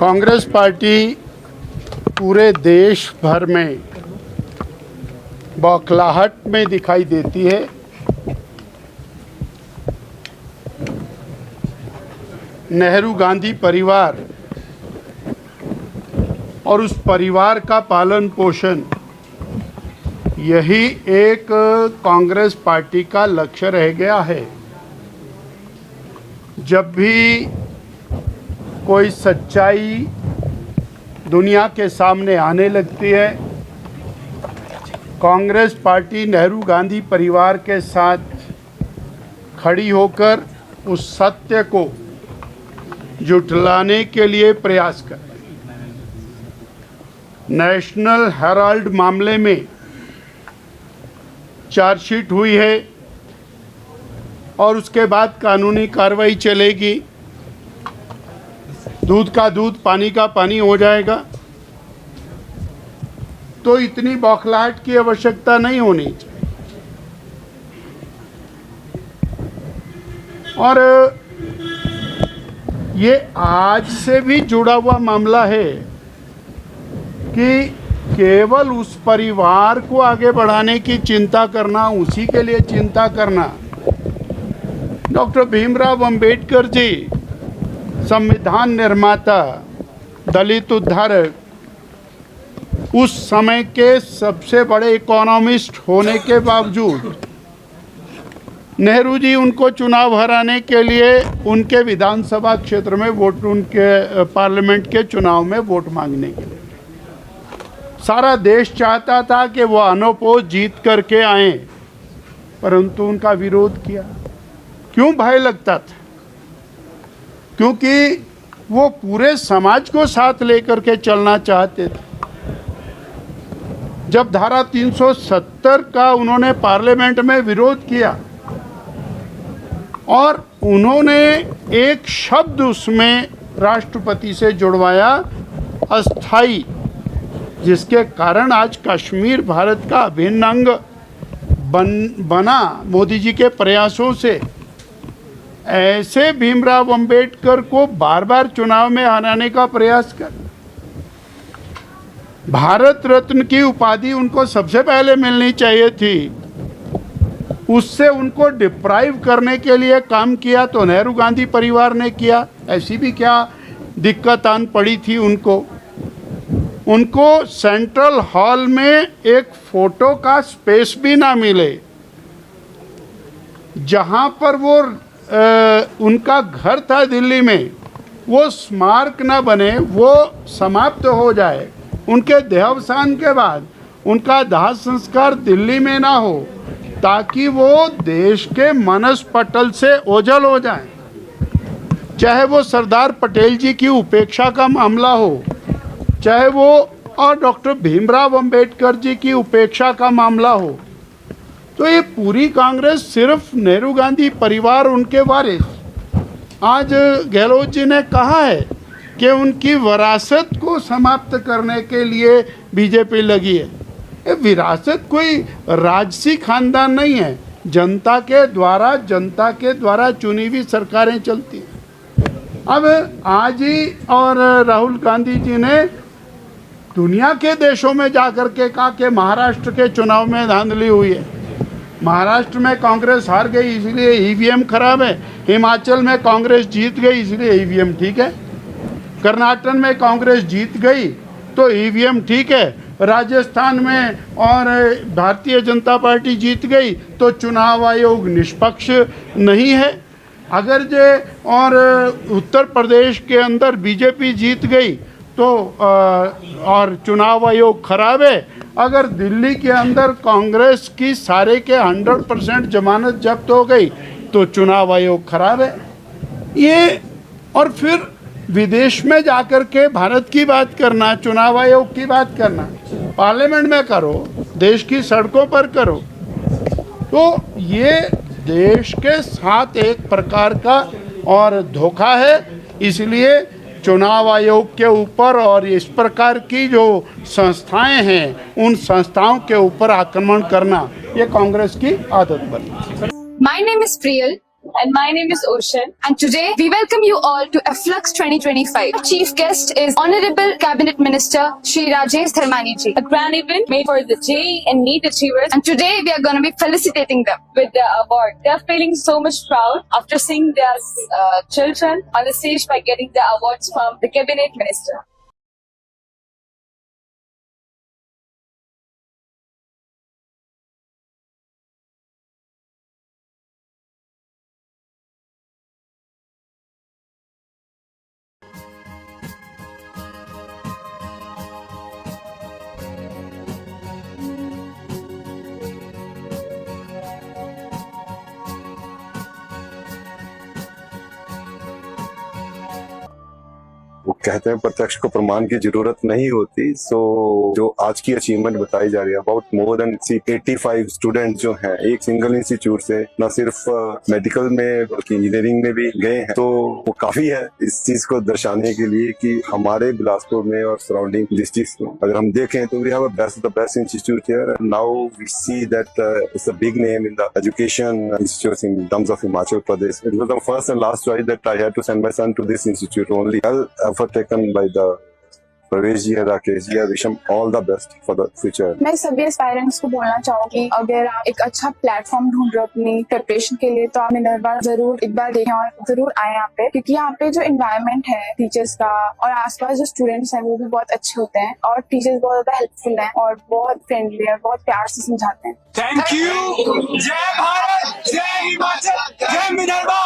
Congress party पूरे देश भर में बौखलाहट में दिखाई देती है। नेहरू गांधी परिवार और उस परिवार का पालन पोषण, यही एक कांग्रेस पार्टी का लक्ष्य रह गया है। जब भी कोई सच्चाई दुनिया के सामने आने लगती है, कांग्रेस पार्टी नेहरू गांधी परिवार के साथ खड़ी होकर उस सत्य को जुटलाने के लिए प्रयास करती है। नेशनल हेराल्ड मामले में चार्जशीट हुई है और उसके बाद कानूनी कार्रवाई चलेगी। दूध का दूध, पानी का पानी हो जाएगा। तो इतनी बौखलाहट की आवश्यकता नहीं होनी चाहिए। और ये आज से भी जुड़ा हुआ मामला है कि केवल उस परिवार को आगे बढ़ाने की चिंता करना, उसी के लिए चिंता करना। डॉक्टर भीमराव अंबेडकर जी, संविधान निर्माता, दलित उद्धारक, उस समय के सबसे बड़े इकोनॉमिस्ट होने के बावजूद नेहरू जी उनको चुनाव हराने के लिए उनके विधानसभा क्षेत्र में वोट, उनके पार्लियामेंट के चुनाव में वोट मांगने के लिए सारा देश चाहता था कि वो अनोपोज जीत करके आए, परंतु उनका विरोध किया। क्यों भय लगता था? क्योंकि वो पूरे समाज को साथ लेकर के चलना चाहते थे। जब धारा 370 का उन्होंने पार्लियामेंट में विरोध किया और उन्होंने एक शब्द उसमें राष्ट्रपति से जुड़वाया, अस्थाई, जिसके कारण आज कश्मीर भारत का अभिन्न अंग बना मोदी जी के प्रयासों से। ऐसे भीमराव अंबेडकर को बार बार चुनाव में हराने का प्रयास कर, भारत रत्न की उपाधि उनको सबसे पहले मिलनी चाहिए थी, उससे उनको डिप्राइव करने के लिए काम किया तो नेहरू गांधी परिवार ने किया। ऐसी भी क्या दिक्कत आन पड़ी थी उनको सेंट्रल हॉल में एक फोटो का स्पेस भी ना मिले, जहां पर वो उनका घर था दिल्ली में, वो स्मारक ना बने, वो समाप्त हो जाए। उनके देहावसान के बाद उनका दाह संस्कार दिल्ली में ना हो, ताकि वो देश के मानस पटल से ओझल हो जाए। चाहे वो सरदार पटेल जी की उपेक्षा का मामला हो, चाहे वो और डॉक्टर भीमराव अंबेडकर जी की उपेक्षा का मामला हो, तो ये पूरी कांग्रेस सिर्फ नेहरू गांधी परिवार, उनके वारिस। आज गहलोत जी ने कहा है कि उनकी विरासत को समाप्त करने के लिए बीजेपी लगी है। ये विरासत कोई राजसी खानदान नहीं है। जनता के द्वारा चुनी हुई सरकारें चलती हैं। अब आज ही और राहुल गांधी जी ने दुनिया के देशों में जाकर के कहा कि महाराष्ट्र के चुनाव में धांधली हुई है, महाराष्ट्र में कांग्रेस हार गई इसलिए ईवीएम खराब है, हिमाचल में कांग्रेस जीत गई इसलिए ईवीएम ठीक है, कर्नाटक में कांग्रेस जीत गई तो ईवीएम ठीक है, राजस्थान में और भारतीय जनता पार्टी जीत गई तो चुनाव आयोग निष्पक्ष नहीं है। अगर जे और उत्तर प्रदेश के अंदर बीजेपी जीत गई तो और चुनाव आयोग खराब है। अगर दिल्ली के अंदर कांग्रेस की सारे के 100% जमानत जब्त हो गई तो चुनाव आयोग खराब है। ये और फिर विदेश में जाकर के भारत की बात करना, चुनाव आयोग की बात करना, पार्लियामेंट में करो, देश की सड़कों पर करो, तो ये देश के साथ एक प्रकार का और धोखा है। इसलिए चुनाव आयोग के ऊपर और इस प्रकार की जो संस्थाएं हैं, उन संस्थाओं के ऊपर आक्रमण करना, ये कांग्रेस की आदत बनी। My name is Priyal And my name is Ocean. And today we welcome you all to Afflux 2025. Chief guest is Honorable Cabinet Minister Shri Rajesh Dharmani ji. A grand event made for the JEE and NEET achievers And today we are going to be felicitating them. with the award. They are feeling so much proud after seeing their children on the stage by getting the awards from the Cabinet Minister. वो कहते हैं प्रत्यक्ष को प्रमाण की जरूरत नहीं होती। सो जो आज की अचीवमेंट बताई जा रही है अबाउट मोर देन 85 स्टूडेंट जो हैं एक सिंगल इंस्टीट्यूट से न सिर्फ मेडिकल में बल्कि इंजीनियरिंग में भी गए हैं, तो वो काफी है इस चीज को दर्शाने के लिए कि हमारे बिलासपुर में और सराउंडिंग डिस्ट्रिक्ट्स में अगर हम देखें तो we have the best institute here. Now we see that it's a big name in the education institutes in terms of Himachal Pradesh. It was the first and last choice that I had to send my son to this institute only. Effort taken by the Pravesh ji, Rakesh ji, I wish them all the best for the future. मैं सभी aspirants को बोलना चाहूंगी अगर आप एक अच्छा platform ढूंढ रहे हो अपनी प्रिपरेशन के लिए तो आप मिनर्वा जरूर एक बार देखें और जरूर आए यहाँ पे, क्योंकि यहाँ पे जो एनवायरनमेंट है टीचर्स का और आसपास जो स्टूडेंट्स हैं वो भी बहुत अच्छे होते हैं और टीचर्स बहुत ज्यादा हेल्पफुल हैं और बहुत फ्रेंडली है, बहुत प्यार से समझाते हैं। Thank you. जय भारत, जय हिमाचल, जय मिनर्वा।